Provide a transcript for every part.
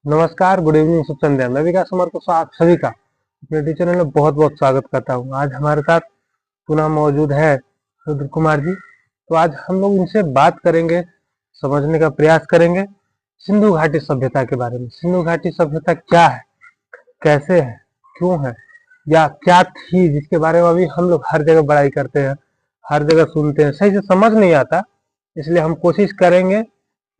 नमस्कार, good evening, शुभ संध्या। मैं विकास कुमार को आप सभी का अपने टीचर चैनल में बहुत बहुत स्वागत करता हूँ। आज हमारे साथ पुनः मौजूद है रुद्र कुमार जी। तो आज हम लोग इनसे बात करेंगे, समझने का प्रयास करेंगे सिंधु घाटी सभ्यता के बारे में। सिंधु घाटी सभ्यता क्या है, कैसे है, क्यों है, या क्या थी, जिसके बारे में अभी हम लोग हर जगह बड़ाई करते हैं, हर जगह सुनते हैं, सही से समझ नहीं आता। इसलिए हम कोशिश करेंगे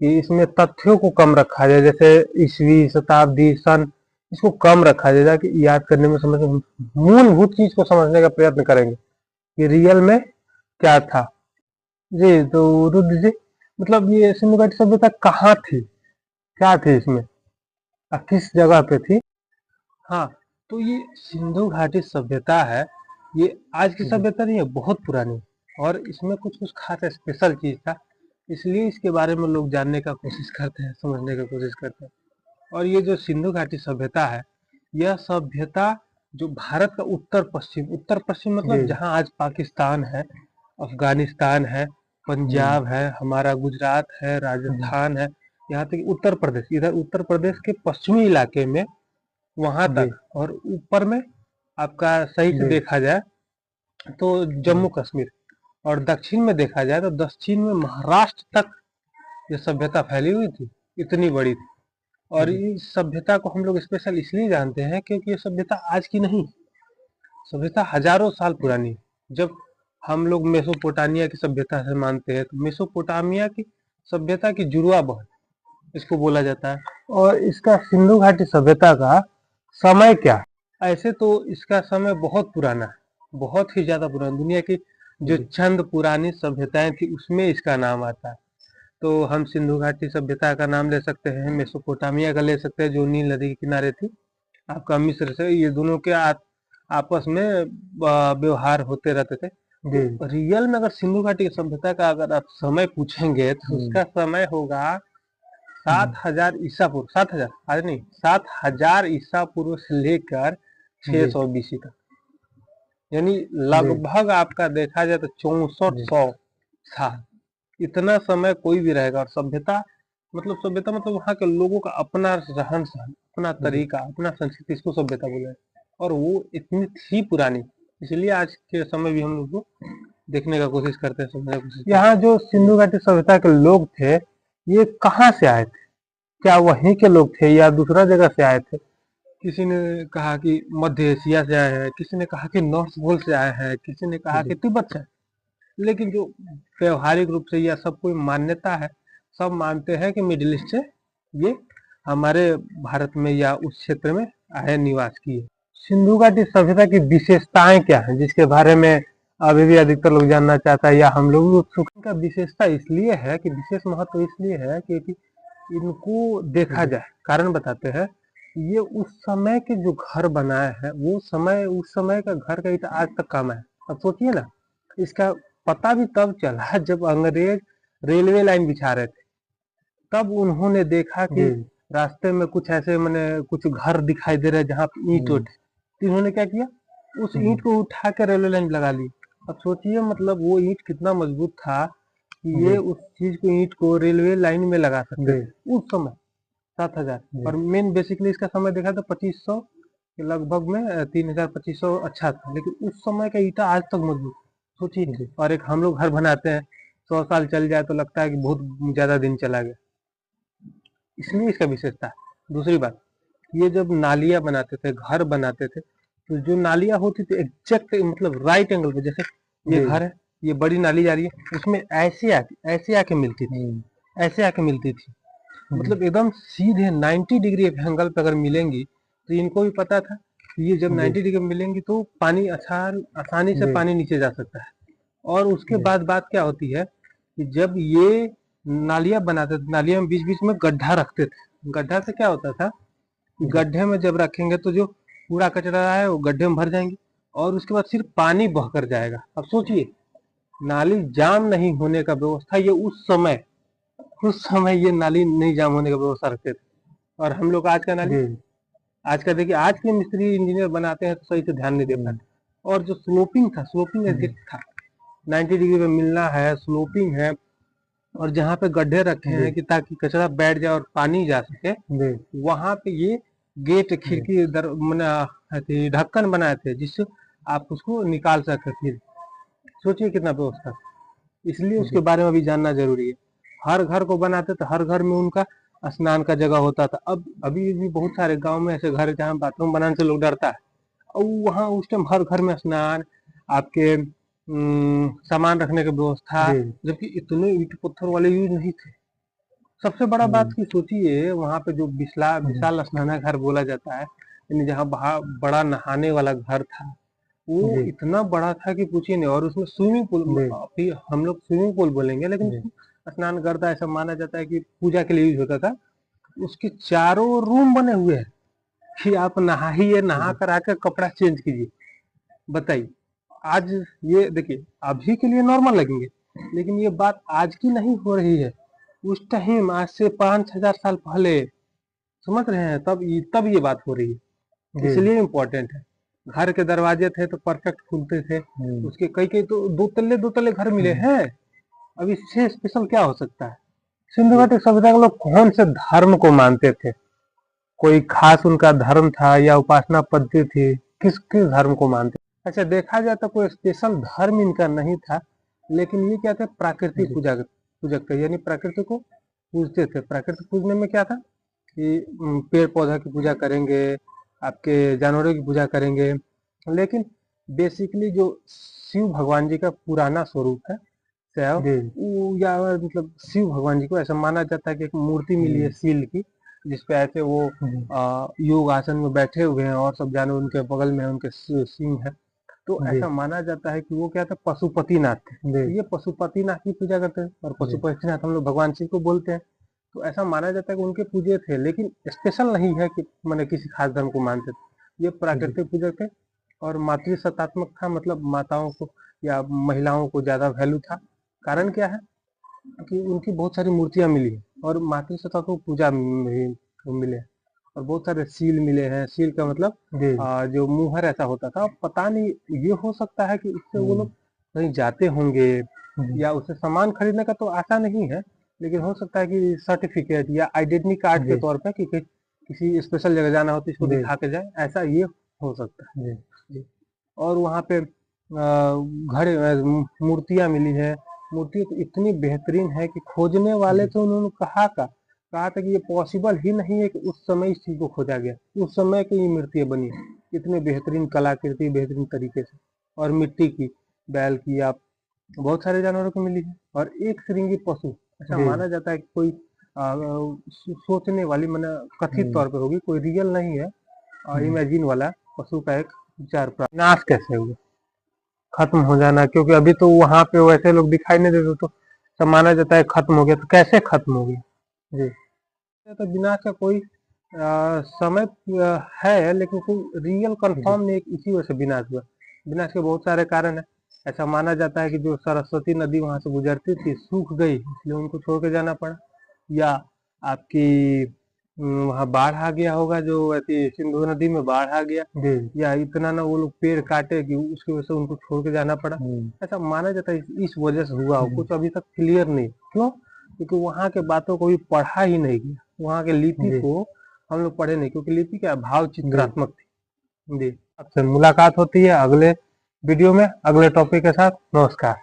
कि इसमें तथ्यों को कम रखा जाए, जैसे ईस्वी, शताब्दी, सन, इसको कम रखा जाए ताकि याद करने में समझ मूलभूत चीज को समझने का प्रयत्न करेंगे कि रियल में क्या था। जी तो रुद्र जी, मतलब ये सिंधु घाटी सभ्यता कहाँ थी, क्या थी इसमें, किस जगह पे थी? हाँ, तो ये सिंधु घाटी सभ्यता है, ये आज की सभ्यता नहीं है, बहुत पुरानी। और इसमें कुछ कुछ खास स्पेशल चीज था, इसलिए इसके बारे में लोग जानने का कोशिश करते हैं, समझने का कोशिश करते हैं। और ये जो सिंधु घाटी सभ्यता है, यह सभ्यता जो भारत का उत्तर पश्चिम मतलब जहाँ आज पाकिस्तान है, अफगानिस्तान है, पंजाब है, हमारा गुजरात है, राजस्थान है, यहाँ तक उत्तर प्रदेश, इधर उत्तर प्रदेश के पश्चिमी इलाके में वहां तक, और ऊपर में आपका सही से देखा जाए तो जम्मू कश्मीर, और दक्षिण में देखा जाए तो दक्षिण में महाराष्ट्र तक ये सभ्यता फैली हुई थी, इतनी बड़ी थी। और इस सभ्यता को हम लोग स्पेशल इसलिए जानते हैं क्योंकि ये सभ्यता आज की नहीं, सभ्यता हजारों साल पुरानी है। जब हम लोग मेसोपोटामिया की सभ्यता से मानते हैं तो मेसोपोटामिया की सभ्यता की जुड़वा बहुत इसको बोला जाता है। और इसका सिंधु घाटी सभ्यता का समय क्या है? ऐसे तो इसका समय बहुत पुराना है, बहुत ही ज्यादा पुराना। दुनिया की जो चंद पुरानी सभ्यताएं थी उसमें इसका नाम आता है। तो हम सिंधु घाटी सभ्यता का नाम ले सकते हैं, मेसोपोटामिया का ले सकते हैं जो नील नदी के किनारे थी, आपका मिस्र से, ये दोनों के आपस में व्यवहार होते रहते थे। तो रियल में अगर सिंधु घाटी की सभ्यता का अगर आप समय पूछेंगे तो उसका समय होगा 7,000 ईसा पूर्व, 7,000 आज नहीं, 7,000 ईसा पूर्व से लेकर 600 बीसी तक, यानी लगभग आपका देखा जाए तो 6400 साल, इतना समय कोई भी रहेगा। और सभ्यता मतलब वहाँ के लोगों का अपना रहन सहन, अपना तरीका, अपना संस्कृति, इसको सभ्यता बोले। और वो इतनी थी पुरानी, इसलिए आज के समय भी हम लोग को देखने का कोशिश करते हैं, समझने का कोशिश करते हैं। यहाँ जो सिंधु घाटी सभ्यता के लोग थे, ये कहाँ से आए थे? क्या वहीं के लोग थे या दूसरा जगह से आए थे? किसी ने कहा कि मध्य एशिया से आए हैं, किसी ने कहा कि नॉर्थ पोल से आए हैं, किसी ने कहा कि तिब्बत से। लेकिन जो व्यवहारिक रूप से या सब कोई मान्यता है, सब मानते हैं कि मिडिल ईस्ट से ये हमारे भारत में या उस क्षेत्र में आए, निवास किए। सिंधु घाटी सभ्यता की विशेषताएं क्या है, जिसके बारे में अभी भी अधिकतर लोग जानना चाहता है या हम लोग भी उत्सुक हैं? का विशेषता इसलिए है कि विशेष महत्व इसलिए है क्योंकि इनको देखा जाए, कारण बताते हैं, ये उस समय के जो घर बनाए हैं, वो समय, उस समय का घर का ईंट आज तक काम है। अब सोचिए ना, इसका पता भी तब चला जब अंग्रेज रेलवे लाइन बिछा रहे थे, तब उन्होंने देखा कि रास्ते में कुछ ऐसे मैंने कुछ घर दिखाई दे रहे हैं जहाँ ईंट उठ, तो इन्होंने क्या किया, उस ईंट को उठा कर रेलवे लाइन लगा ली। अब सोचिए मतलब वो ईंट कितना मजबूत था कि ये उस चीज को, ईंट को रेलवे लाइन में लगा सकते थे उस समय। 7,000, और मेन बेसिकली इसका समय देखा तो 2500 के लगभग में, 3,000-2500 अच्छा था, लेकिन उस समय का ईंटा आज तक मजबूत, सोचिए। और एक हम लोग घर बनाते हैं, 100 साल चल जाए तो लगता है कि बहुत ज्यादा दिन चला गया, इसलिए इसका विशेषता है। दूसरी बात, ये जब नालियां बनाते थे, घर बनाते थे, तो जो नालियां होती थी एग्जैक्ट मतलब राइट एंगल पे, जैसे ये घर है, ये बड़ी नाली जा रही है, उसमें ऐसे आके मिलती थी, ऐसे आके मिलती थी, मतलब एकदम सीधे 90 डिग्री एंगल पे अगर मिलेंगी, तो इनको भी पता था कि ये जब 90 डिग्री में मिलेंगी तो पानी आसानी से पानी नीचे जा सकता है। और उसके बाद बात क्या होती है कि जब ये नालियां बनाते थे, नालियां में बीच बीच में गड्ढा रखते थे। गड्ढा से क्या होता था, गड्ढे में जब रखेंगे तो जो कूड़ा कचरा है वो गड्ढे में भर जाएंगे, और उसके बाद सिर्फ पानी बह कर जाएगा। अब सोचिए, नाली जाम नहीं होने का व्यवस्था, ये उस समय ये नाली नहीं जाम होने का व्यवस्था रखते थे। और हम लोग आज का नाली, आज का देखिए, आज के मिस्त्री इंजीनियर बनाते हैं तो सही से ध्यान नहीं दे पाते। और जो स्लोपिंग था, स्लोपिंग एग्जिट था, 90 डिग्री पे मिलना है, स्लोपिंग है, और जहाँ पे गड्ढे रखे हैं कि ताकि कचरा बैठ जाए और पानी जा सके, वहां पे ये गेट खिड़की ढक्कन बनाए थे जिससे आप उसको निकाल सके। फिर सोचिए कितना व्यवस्था, इसलिए उसके बारे में भी जानना जरूरी है। हर घर को बनाते तो हर घर में उनका स्नान का जगह होता था। अब अभी भी बहुत सारे गांव में ऐसे घर है जहाँ बाथरूम बनाने से लोग डरता है, और वहाँ उस टाइम हर घर में स्नान, आपके सामान रखने की व्यवस्था, जबकि इतने ईट पत्थर वाले यूज नहीं थे। सबसे बड़ा बात की सोचिए, वहां पे जो विशाल स्नाना घर बोला जाता है, यानी जहाँ बड़ा नहाने वाला घर था, वो इतना बड़ा था कि पूछिए नहीं। और उसमें स्विमिंग पूल, अभी हम लोग स्विमिंग पूल बोलेंगे, लेकिन स्नान करता ऐसा माना जाता है कि पूजा के लिए यूज होता था। उसके चारों रूम बने हुए हैं कि आप नहाइए, नहा कर आकर कपड़ा चेंज कीजिए। बताइए, आज ये देखिए अभी के लिए नॉर्मल लगेंगे, लेकिन ये बात आज की नहीं हो रही है, उस टाइम आज से 5,000 साल पहले, समझ रहे हैं, तब ये बात हो रही है। इसलिए इम्पोर्टेंट है। घर के दरवाजे थे तो परफेक्ट खुलते थे, उसके कई तो दो तल्ले घर मिले हैं। अब इससे स्पेशल क्या हो सकता है? सिंधु घाटी सभ्यता के लोग कौन से धर्म को मानते थे? कोई खास उनका धर्म था या उपासना पद्धति थी? किस किस धर्म को मानते? अच्छा, देखा जाए तो कोई स्पेशल धर्म इनका नहीं था, लेकिन ये क्या थे, प्राकृतिक पूजक थे, यानी प्रकृति को पूजते थे। प्रकृति पूजने में क्या था कि पेड़ पौधा की पूजा करेंगे, आपके जानवरों की पूजा करेंगे, लेकिन बेसिकली जो शिव भगवान जी का पुराना स्वरूप है, या मतलब शिव भगवान जी को ऐसा माना जाता है कि एक मूर्ति मिली है सील की, जिसपे ऐसे वो योग आसन में बैठे हुए हैं और सब जानवर उनके बगल में उनके सिंह है। तो ऐसा माना जाता है कि वो क्या था, पशुपतिनाथ थे। ये पशुपतिनाथ की पूजा करते हैं, और पशुपतिनाथ हम लोग भगवान शिव को बोलते हैं। तो ऐसा माना जाता है कि उनके पूजे थे, लेकिन स्पेशल नहीं है कि मैंने किसी खास धर्म को मानते थे। ये प्राकृतिक पूजक थे और मातृसत्तात्मक था, मतलब माताओं को या महिलाओं को ज्यादा वैल्यू था। कारण क्या है कि उनकी बहुत सारी मूर्तियां मिली है और मातृसत्ता को पूजा मिले, और बहुत सारे सील मिले हैं। सील का मतलब जो मुहर ऐसा होता था, पता नहीं, ये हो सकता है कि इससे वो लोग कहीं जाते होंगे, या उसे सामान खरीदने का तो आशा नहीं है, लेकिन हो सकता है कि सर्टिफिकेट या आइडेंटिटी कार्ड के तौर पर कि किसी स्पेशल जगह जाना हो तो इसको दिखा के जाए, ऐसा ये हो सकता है। और वहाँ पे घर मूर्तियां मिली है। मूर्ति तो इतनी बेहतरीन है कि खोजने वाले थे, उन्होंने कहा था कि ये पॉसिबल ही नहीं है कि उस समय इस चीज को खोजा गया, उस समय की ये मूर्तियां बनी, इतने बेहतरीन कलाकृति, बेहतरीन तरीके से। और मिट्टी की, बैल की, आप बहुत सारे जानवरों को मिली है। और एक श्रृंगी पशु, ऐसा माना जाता है कि कोई सोचने वाली, मैंने कथित तौर पर होगी, कोई रियल नहीं है, इमेजिन वाला पशु का एक विचार प्राप्त। नाश कैसे हुआ, खत्म हो जाना, क्योंकि अभी तो वहां पे वैसे लोग दिखाई नहीं देते, तो सब माना जाता है खत्म हो गया। तो कैसे खत्म हो गया जी? तो विनाश का कोई समय है, लेकिन कोई रियल कंफर्म नहीं, इसी वजह से विनाश हुआ। विनाश के बहुत सारे कारण है। ऐसा माना जाता है कि जो सरस्वती नदी वहां से गुजरती थी, सूख गई, इसलिए उनको छोड़ के जाना पड़ा। या आपकी वहाँ बाढ़ आ गया होगा, जो ऐसी सिंधु नदी में बाढ़ आ गया, या इतना ना वो लोग पेड़ काटे कि उसकी वजह से उनको छोड़ के जाना पड़ा। ऐसा माना जाता है इस वजह से हुआ हो, कुछ अभी तक क्लियर नहीं। क्यों? क्योंकि वहाँ के बातों को भी पढ़ा ही नहीं गया, वहाँ के लिपि को हम लोग पढ़े नहीं, क्योंकि लिपि क्या भाव चित्रात्मक थी। जी, आपसे मुलाकात होती है अगले वीडियो में अगले टॉपिक के साथ। नमस्कार।